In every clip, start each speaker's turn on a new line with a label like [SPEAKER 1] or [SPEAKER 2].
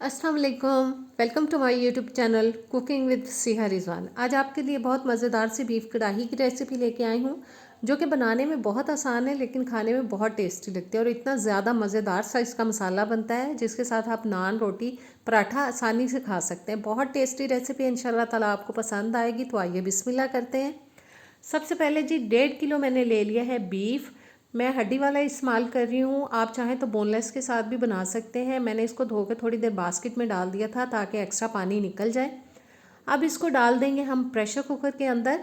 [SPEAKER 1] अस्सलाम वालेकुम। Welcome to my YouTube channel cooking with Siha Rizwan. आज आपके लिए बहुत मज़ेदार सी बीफ कढ़ाई की रेसिपी लेके आई हूँ, जो कि बनाने में बहुत आसान है लेकिन खाने में बहुत टेस्टी लगती है। और इतना ज़्यादा मज़ेदार सा इसका मसाला बनता है जिसके साथ आप नान, रोटी, पराठा आसानी से खा सकते हैं। बहुत टेस्टी रेसिपी है, इंशाल्लाह ताला आपको पसंद आएगी। तो आइए बिस्मिल्लाह करते हैं। सबसे पहले जी 1.5 किलो मैंने ले लिया है बीफ। मैं हड्डी वाला इस्तेमाल कर रही हूँ, आप चाहें तो बोनलेस के साथ भी बना सकते हैं। मैंने इसको धो के थोड़ी देर बास्केट में डाल दिया था ताकि एक्स्ट्रा पानी निकल जाए। अब इसको डाल देंगे हम प्रेशर कुकर के अंदर।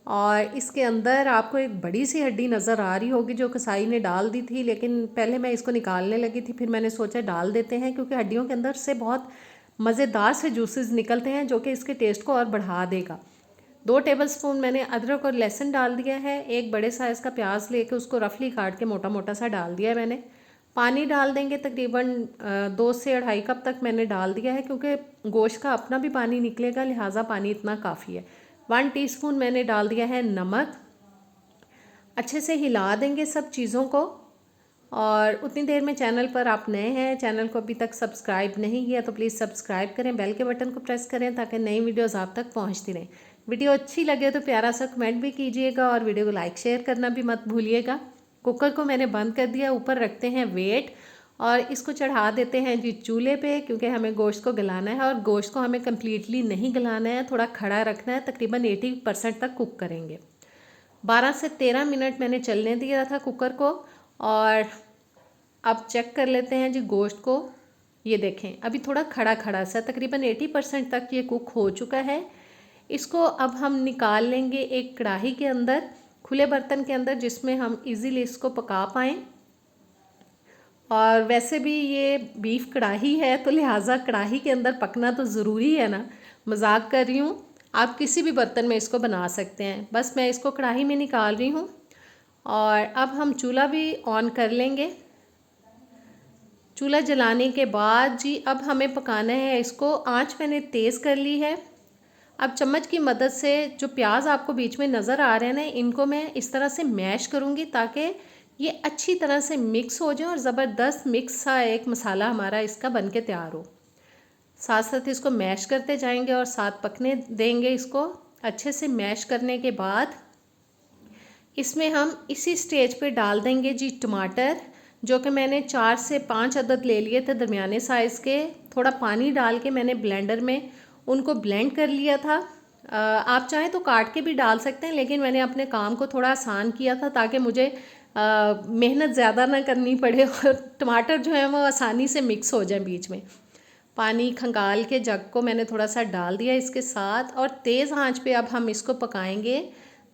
[SPEAKER 1] और इसके अंदर आपको एक बड़ी सी हड्डी नज़र आ रही होगी जो कसाई ने डाल दी थी, लेकिन पहले मैं इसको निकालने लगी थी, फिर मैंने सोचा डाल देते हैं क्योंकि हड्डियों के अंदर से बहुत मज़ेदार से जूसेस निकलते हैं जो कि इसके टेस्ट को और बढ़ा देगा। 2 टेबलस्पून मैंने अदरक और लहसुन डाल दिया है। एक बड़े साइज़ का प्याज लेके उसको रफली काट के मोटा मोटा सा डाल दिया है मैंने। पानी डाल देंगे तकरीबन 2 से 2.5 कप तक मैंने डाल दिया है क्योंकि गोश्त का अपना भी पानी निकलेगा, लिहाजा पानी इतना काफ़ी है। 1 टीस्पून मैंने डाल दिया है नमक। अच्छे से हिला देंगे सब चीज़ों को। और उतनी देर में चैनल पर आप नए हैं, चैनल को अभी तक सब्सक्राइब नहीं किया तो प्लीज़ सब्सक्राइब करें, बेल के बटन को प्रेस करें ताकि नई वीडियोस आप तक पहुंचती रहें। वीडियो अच्छी लगे तो प्यारा सा कमेंट भी कीजिएगा और वीडियो को लाइक शेयर करना भी मत भूलिएगा। कुकर को मैंने बंद कर दिया, ऊपर रखते हैं वेट और इसको चढ़ा देते हैं जी चूल्हे पे, क्योंकि हमें गोश्त को गलाना है और गोश्त को हमें कम्प्लीटली नहीं गलाना है, थोड़ा खड़ा रखना है। तकरीबन 80% तक कुक करेंगे। 12 से 13 मिनट मैंने चलने दिया था कुकर को। और अब चेक कर लेते हैं जी गोश्त को। ये देखें अभी थोड़ा खड़ा खड़ा सा, तकरीबन 80% तक ये कुक हो चुका है। इसको अब हम निकाल लेंगे एक कढ़ाई के अंदर, खुले बर्तन के अंदर, जिसमें हम इजीली इसको पका पाएँ। और वैसे भी ये बीफ कढ़ाई है तो लिहाजा कढ़ाई के अंदर पकना तो ज़रूरी है ना, मजाक कर रही हूँ। आप किसी भी बर्तन में इसको बना सकते हैं। बस मैं इसको कढ़ाई में निकाल रही हूँ। और अब हम चूल्हा भी ऑन कर लेंगे। चूल्हा जलाने के बाद जी अब हमें पकाना है इसको। आंच मैंने तेज़ कर ली है। अब चम्मच की मदद से जो प्याज आपको बीच में नज़र आ रहे हैं ना, इनको मैं इस तरह से मैश करूँगी ताकि ये अच्छी तरह से मिक्स हो जाए और ज़बरदस्त मिक्स सा एक मसाला हमारा इसका बन के तैयार हो। साथ साथ इसको मैश करते जाएंगे और साथ पकने देंगे इसको। अच्छे से मैश करने के बाद इसमें हम इसी स्टेज पे डाल देंगे जी टमाटर, जो कि मैंने 4 से 5 अदद ले लिए थे दरमियाने साइज़ के। थोड़ा पानी डाल के मैंने ब्लेंडर में उनको ब्लेंड कर लिया था। आप चाहें तो काट के भी डाल सकते हैं, लेकिन मैंने अपने काम को थोड़ा आसान किया था ताकि मुझे मेहनत ज़्यादा ना करनी पड़े और टमाटर जो है वो आसानी से मिक्स हो जाए बीच में। पानी खंगाल के जग को मैंने थोड़ा सा डाल दिया इसके साथ और तेज़ आंच पे अब हम इसको पकाएंगे।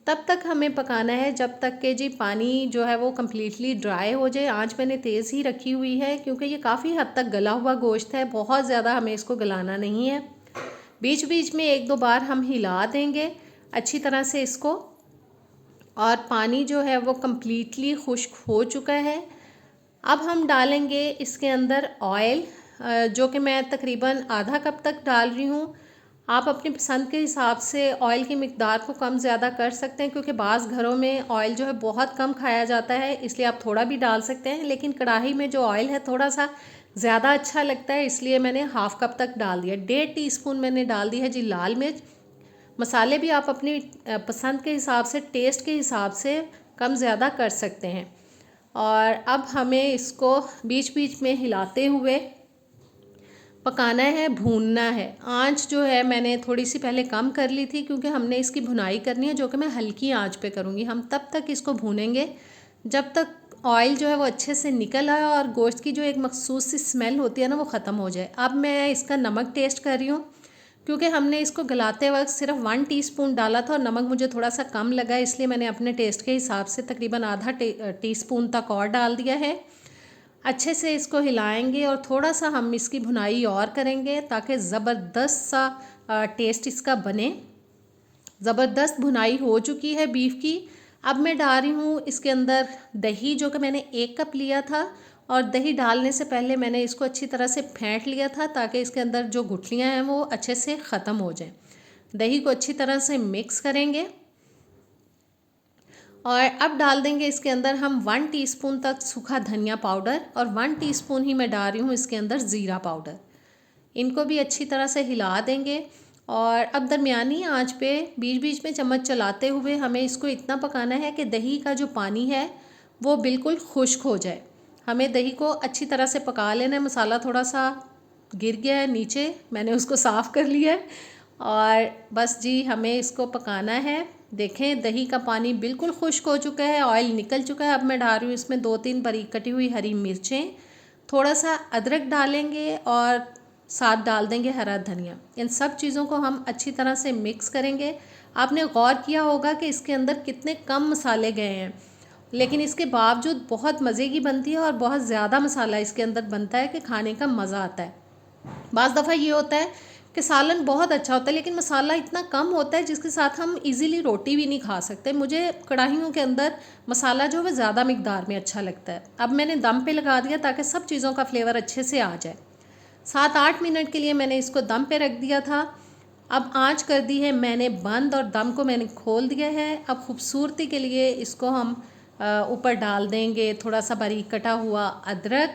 [SPEAKER 1] तब तक हमें पकाना है जब तक कि जी पानी जो है वो कम्प्लीटली ड्राई हो जाए। आंच मैंने तेज़ ही रखी हुई है क्योंकि ये काफ़ी हद तक गला हुआ गोश्त है, बहुत ज़्यादा हमें इसको गलाना नहीं है। बीच बीच में 1-2 बार हम हिला देंगे अच्छी तरह से इसको। और पानी जो है वो कम्प्लीटली खुश्क हो चुका है। अब हम डालेंगे इसके अंदर ऑयल, जो कि मैं तकरीबन आधा कप तक डाल रही हूँ। आप अपनी पसंद के हिसाब से ऑयल की मिकदार को कम ज़्यादा कर सकते हैं, क्योंकि बाज़ घरों में ऑयल जो है बहुत कम खाया जाता है, इसलिए आप थोड़ा भी डाल सकते हैं। लेकिन कढ़ाई में जो ऑयल है थोड़ा सा ज़्यादा अच्छा लगता है, इसलिए मैंने हाफ़ कप तक डाल दिया। 1.5 टीस्पून मैंने डाल दी है जी लाल मिर्च। मसाले भी आप अपनी पसंद के हिसाब से, टेस्ट के हिसाब से कम ज़्यादा कर सकते हैं। और अब हमें इसको बीच बीच में हिलाते हुए पकाना है, भूनना है। आंच जो है मैंने थोड़ी सी पहले कम कर ली थी क्योंकि हमने इसकी भुनाई करनी है, जो कि मैं हल्की आंच पे करूँगी। हम तब तक इसको भूनेंगे जब तक ऑयल जो है वो अच्छे से निकल आए और गोश्त की जो एक मखसूस सी स्मेल होती है ना वो ख़त्म हो जाए। अब मैं इसका नमक टेस्ट कर रही हूँ क्योंकि हमने इसको गलाते वक्त सिर्फ 1 टीस्पून डाला था और नमक मुझे थोड़ा सा कम लगा, इसलिए मैंने अपने टेस्ट के हिसाब से तकरीबन आधा टीस्पून तक और डाल दिया है। अच्छे से इसको हिलाएंगे और थोड़ा सा हम इसकी भुनाई और करेंगे ताकि ज़बरदस्त सा टेस्ट इसका बने। ज़बरदस्त भुनाई हो चुकी है बीफ की। अब मैं डाल रही हूँ इसके अंदर दही, जो कि मैंने 1 कप लिया था। और दही डालने से पहले मैंने इसको अच्छी तरह से फेंट लिया था ताकि इसके अंदर जो गुठलियाँ हैं वो अच्छे से ख़त्म हो जाएं। दही को अच्छी तरह से मिक्स करेंगे और अब डाल देंगे इसके अंदर हम 1 टीस्पून तक सूखा धनिया पाउडर और 1 टीस्पून ही मैं डाल रही हूँ इसके अंदर ज़ीरा पाउडर। इनको भी अच्छी तरह से हिला देंगे और अब दरमियानी आंच पे बीच बीच में चम्मच चलाते हुए हमें इसको इतना पकाना है कि दही का जो पानी है वो बिल्कुल खुश्क हो जाए। हमें दही को अच्छी तरह से पका लेना है। मसाला थोड़ा सा गिर गया है नीचे, मैंने उसको साफ़ कर लिया है और बस जी हमें इसको पकाना है। देखें दही का पानी बिल्कुल खुश्क हो चुका है, ऑयल निकल चुका है। अब मैं डाल रही हूँ इसमें 2-3 बारीक कटी हुई हरी मिर्चें, थोड़ा सा अदरक डालेंगे और साथ डाल देंगे हरा धनिया। इन सब चीज़ों को हम अच्छी तरह से मिक्स करेंगे। आपने गौर किया होगा कि इसके अंदर कितने कम मसाले गए हैं, लेकिन इसके बावजूद बहुत मज़े की बनती है और बहुत ज़्यादा मसाला इसके अंदर बनता है कि खाने का मज़ा आता है। बाज़ दफ़ा ये होता है कि सालन बहुत अच्छा होता है लेकिन मसाला इतना कम होता है जिसके साथ हम इजीली रोटी भी नहीं खा सकते। मुझे कढ़ाइयों के अंदर मसाला जो है ज़्यादा मिकदार में अच्छा लगता है। अब मैंने दम पे लगा दिया ताकि सब चीज़ों का फ्लेवर अच्छे से आ जाए। 7-8 मिनट के लिए मैंने इसको दम पे रख दिया था। अब आंच कर दी है मैंने बंद और दम को मैंने खोल दिया है। अब खूबसूरती के लिए इसको हम ऊपर डाल देंगे थोड़ा सा बारीक कटा हुआ अदरक,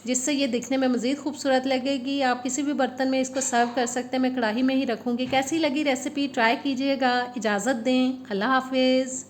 [SPEAKER 1] जिससे ये दिखने में मज़ीद खूबसूरत लगेगी। आप किसी भी बर्तन में इसको सर्व कर सकते हैं, मैं कढ़ाई में ही रखूँगी। कैसी लगी रेसिपी ट्राई कीजिएगा। इजाज़त दें, अल्लाह हाफिज़।